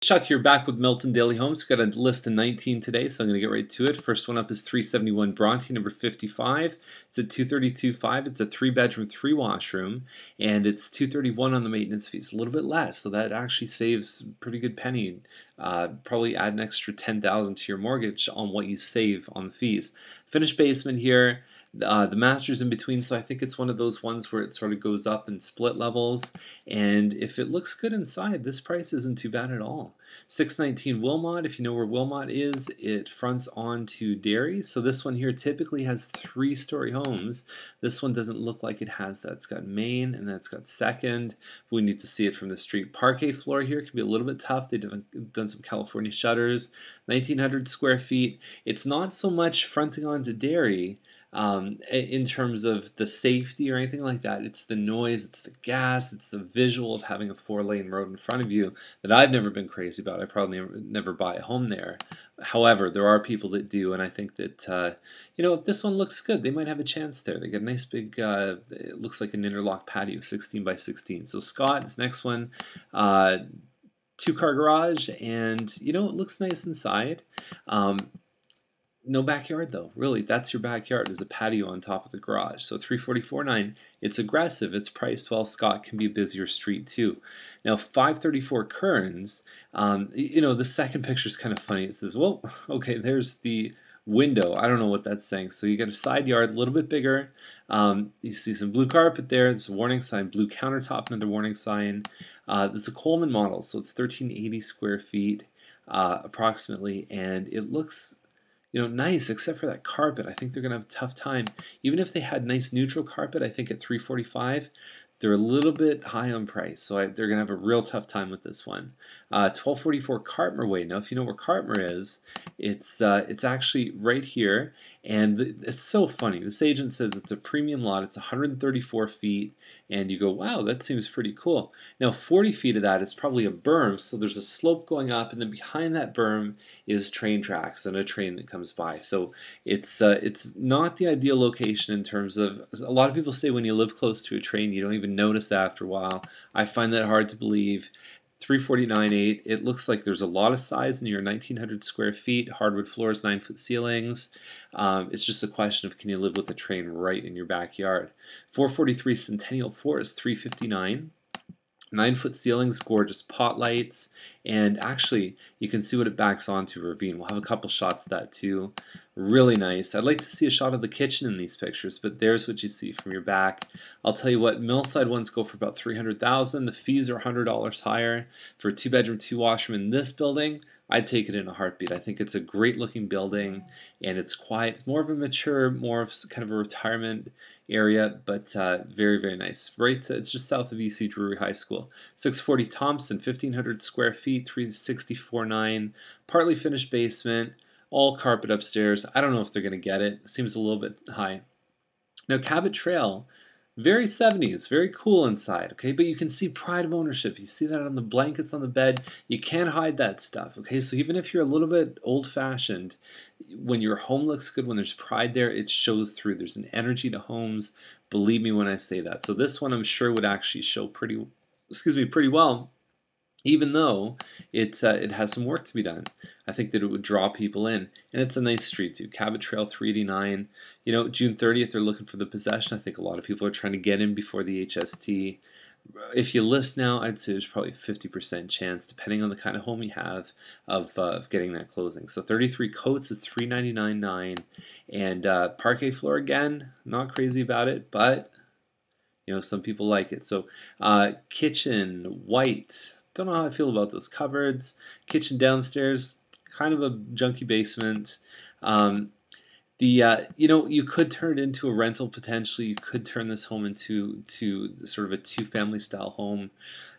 Chuck here, back with Milton Daily Homes. We've got a list of 19 today, so I'm going to get right to it. First one up is 371 Bronte, number 55. It's a 232.5. It's a 3-bedroom, 3-washroom, and it's 231 on the maintenance fees. A little bit less, so that actually saves a pretty good penny. Probably add an extra $10,000 to your mortgage on what you save on the fees. Finished basement here. The master's in between, so I think it's one of those ones where it sort of goes up in split levels. And if it looks good inside, this price isn't too bad at all. 619 Wilmot, if you know where Wilmot is, it fronts onto Derry. So this one here typically has 3-story homes. This one doesn't look like it has that. It's got main and then it's got second. We need to see it from the street. Parquet floor here can be a little bit tough. They've done some California shutters. 1,900 square feet. It's not so much fronting onto Derry in terms of the safety or anything like that. It's the noise, it's the gas, it's the visual of having a 4-lane road in front of you that I've never been crazy about. I probably never buy a home there. However, there are people that do, and I think that if this one looks good, they might have a chance there. They got a nice big, it looks like an interlock patio, 16 by 16. So Scott, this next one, 2-car garage, and it looks nice inside. No backyard though, really. That's your backyard, is a patio on top of the garage. So 344.9, it's aggressive, it's priced well. Scott can be a busier street too. Now 534 Kearns, the second picture is kind of funny. It says, well, okay, there's the window. I don't know what that's saying. So you got a side yard, a little bit bigger. You see some blue carpet there. There's a warning sign, blue countertop, another warning sign. This is a Coleman model, so it's 1,380 square feet approximately, and it looks nice, except for that carpet. I think they're going to have a tough time. Even if they had nice neutral carpet, I think at 345, they're a little bit high on price, so they're going to have a real tough time with this one. 1244 Cartmer Way. Now, if you know where Cartmer is, it's actually right here, and it's so funny. This agent says it's a premium lot. It's 134 feet, and you go, wow, that seems pretty cool. Now, 40 feet of that is probably a berm, so there's a slope going up, and then behind that berm is train tracks and a train that comes by. So it's not the ideal location in terms of, a lot of people say when you live close to a train, you don't even notice after a while. I find that hard to believe. 349.8. It looks like there's a lot of size in your 1,900 square feet. Hardwood floors, 9-foot ceilings. It's just a question of, can you live with a train right in your backyard? 443 Centennial Forest, 359. 9-foot ceilings, gorgeous pot lights, and actually you can see what it backs onto a ravine. We'll have a couple shots of that too. Really nice. I'd like to see a shot of the kitchen in these pictures, but there's what you see from your back. I'll tell you what, Millside ones go for about $300,000. The fees are $100 higher for a 2-bedroom, 2-washroom in this building. I'd take it in a heartbeat. I think it's a great looking building, and it's quiet. It's more of a mature, more of kind of a retirement area, but very, very nice. Right, it's just south of EC Drury High School. 640 Thompson, 1,500 square feet, 364.9, partly finished basement, all carpet upstairs. I don't know if they're going to get it. Seems a little bit high. Now Cabot Trail, very 70s, very cool inside, okay? But you can see pride of ownership. You see that on the blankets on the bed. You can't hide that stuff, okay? So even if you're a little bit old-fashioned, when your home looks good, when there's pride there, it shows through. There's an energy to homes. Believe me when I say that. So this one I'm sure would actually show pretty well, even though it has some work to be done. I think that it would draw people in, and it's a nice street too. Cabot Trail, 389. June 30th, they're looking for the possession. I think a lot of people are trying to get in before the HST. If you list now, I'd say there's probably a 50% chance, depending on the kind of home you have, of getting that closing. So 33 Coates is 399.9, and parquet floor again, not crazy about it, but some people like it. So kitchen, white. Don't know how I feel about those cupboards. Kitchen downstairs, kind of a junky basement. You could turn it into a rental potentially. You could turn this home into sort of a 2-family style home.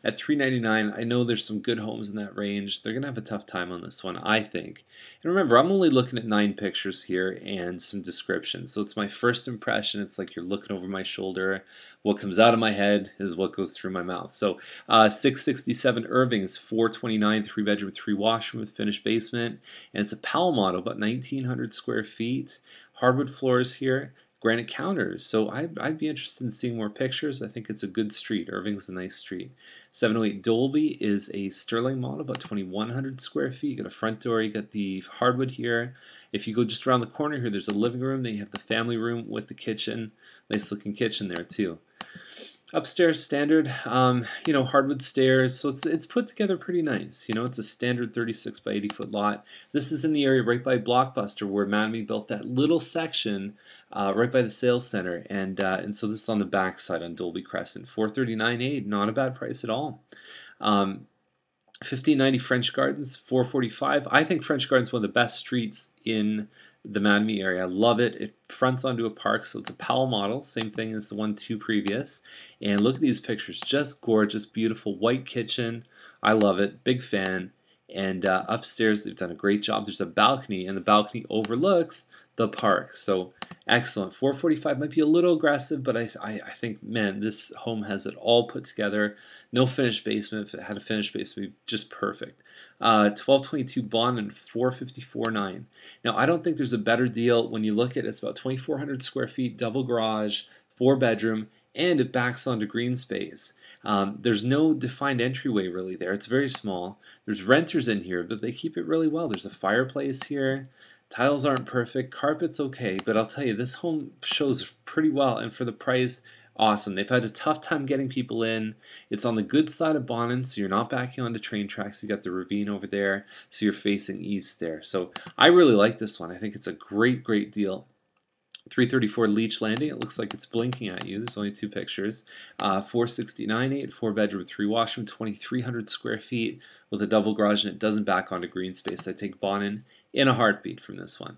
At $399, I know there's some good homes in that range. They're gonna have a tough time on this one, I think. And remember, I'm only looking at 9 pictures here and some descriptions, so it's my first impression. It's like you're looking over my shoulder. What comes out of my head is what goes through my mouth. So 667 Irving is 429, 3-bedroom, 3-washroom with finished basement, and it's a Powell model, about 1,900 square feet. Hardwood floors here. granite counters. So I'd be interested in seeing more pictures. I think it's a good street. Irving's a nice street. 708 Dolby is a Sterling model, about 2,100 square feet. You got a front door, you got the hardwood here. If you go just around the corner here, there's a living room. Then you have the family room with the kitchen. Nice looking kitchen there too. Upstairs, standard, hardwood stairs, so it's put together pretty nice. It's a standard 36 by 80 foot lot. This is in the area right by Blockbuster where Mattamy built that little section right by the sales center, and so this is on the back side on Dolby Crescent. 439.8, not a bad price at all. 1590 French Gardens, 445. I think French Gardens is one of the best streets in the Mattamy area. I love it. It fronts onto a park, so it's a Powell model, same thing as the 2 previous. And look at these pictures, just gorgeous, beautiful white kitchen. I love it, big fan. And upstairs, they've done a great job. There's a balcony, and the balcony overlooks the park. So excellent. 445 might be a little aggressive, but I think, man, this home has it all put together. No finished basement. If it had a finished basement, it would be just perfect. 1222 bond and 454.9. Now, I don't think there's a better deal when you look at it. It's about 2,400 square feet, double garage, 4-bedroom, and it backs onto green space. There's no defined entryway really there. It's very small. There's renters in here, but they keep it really well. There's a fireplace here. Tiles aren't perfect. Carpet's okay, but I'll tell you, this home shows pretty well, and for the price, awesome. They've had a tough time getting people in. It's on the good side of Bonnin, so you're not backing onto train tracks. You got the ravine over there, so you're facing east there. So I really like this one. I think it's a great, great deal. 334 Leech Landing. It looks like it's blinking at you. There's only 2 pictures. 469.8, 4-bedroom, 3-washroom, 2,300 square feet with a double garage, and it doesn't back onto green space. I take Bonnin in a heartbeat from this one.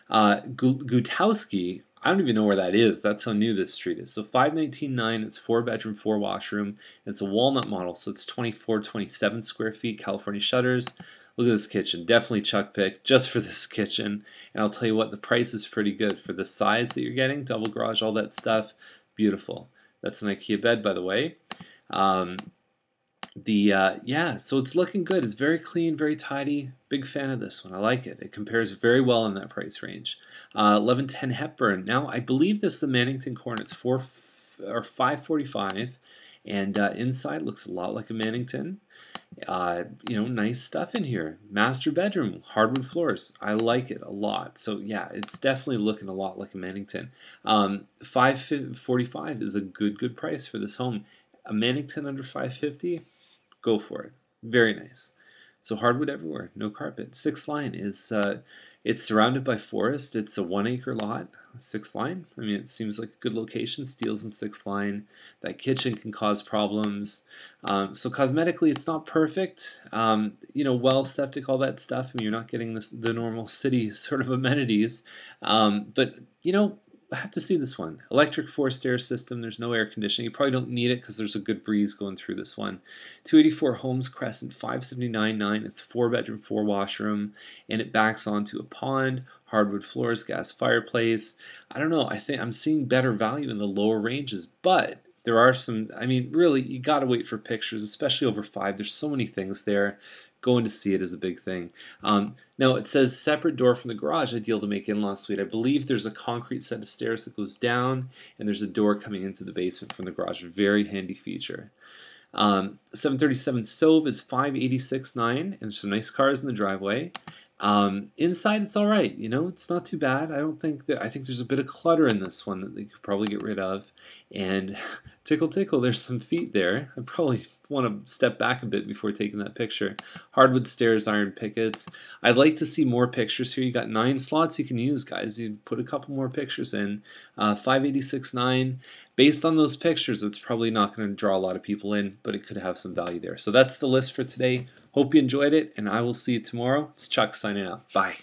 Gutowski, I don't even know where that is. That's how new this street is. So 519.9, it's 4-bedroom, 4-washroom. It's a walnut model, so it's 27 square feet, California shutters. Look at this kitchen. Definitely Chuck pick just for this kitchen. And I'll tell you what, the price is pretty good for the size that you're getting. Double garage, all that stuff. Beautiful. That's an IKEA bed, by the way. Yeah, so it's looking good. It's very clean, very tidy. Big fan of this one. I like it. It compares very well in that price range. 1110 Hepburn. Now, I believe this is the Mannington corner. It's 545, and inside looks a lot like a Mannington. Nice stuff in here. Master bedroom, hardwood floors. I like it a lot. So yeah, it's definitely looking a lot like a Mannington. 545 is a good price for this home. A Mannington under 550, go for it. Very nice. So hardwood everywhere, no carpet. 6th line is it's surrounded by forest. It's a 1-acre lot. 6th line. I mean, it seems like a good location. Steels in 6th line. That kitchen can cause problems. So cosmetically, it's not perfect. Well, septic, all that stuff. I mean, you're not getting the normal city sort of amenities. But I have to see this one. Electric forced air system. There's no air conditioning. You probably don't need it because there's a good breeze going through this one. 284 Holmes Crescent, 579.9. It's 4-bedroom, 4-washroom, and it backs onto a pond. Hardwood floors, gas fireplace. I don't know. I think I'm seeing better value in the lower ranges, but there are some. I mean, really, you got to wait for pictures, especially over 5. There's so many things there. Going to see it is a big thing. Now it says separate door from the garage, ideal to make in-law suite. I believe there's a concrete set of stairs that goes down, and there's a door coming into the basement from the garage. Very handy feature. 737 Sauve is 586.9, and there's some nice cars in the driveway. Inside it's all right, it's not too bad. I think there's a bit of clutter in this one that they could probably get rid of. And tickle, there's some feet there. I probably want to step back a bit before taking that picture. Hardwood stairs, iron pickets. I'd like to see more pictures here. You got 9 slots you can use, guys. You put a couple more pictures in. 586.9. Based on those pictures, it's probably not going to draw a lot of people in, but it could have some value there. So that's the list for today. Hope you enjoyed it, and I will see you tomorrow. It's Chuck signing out. Bye.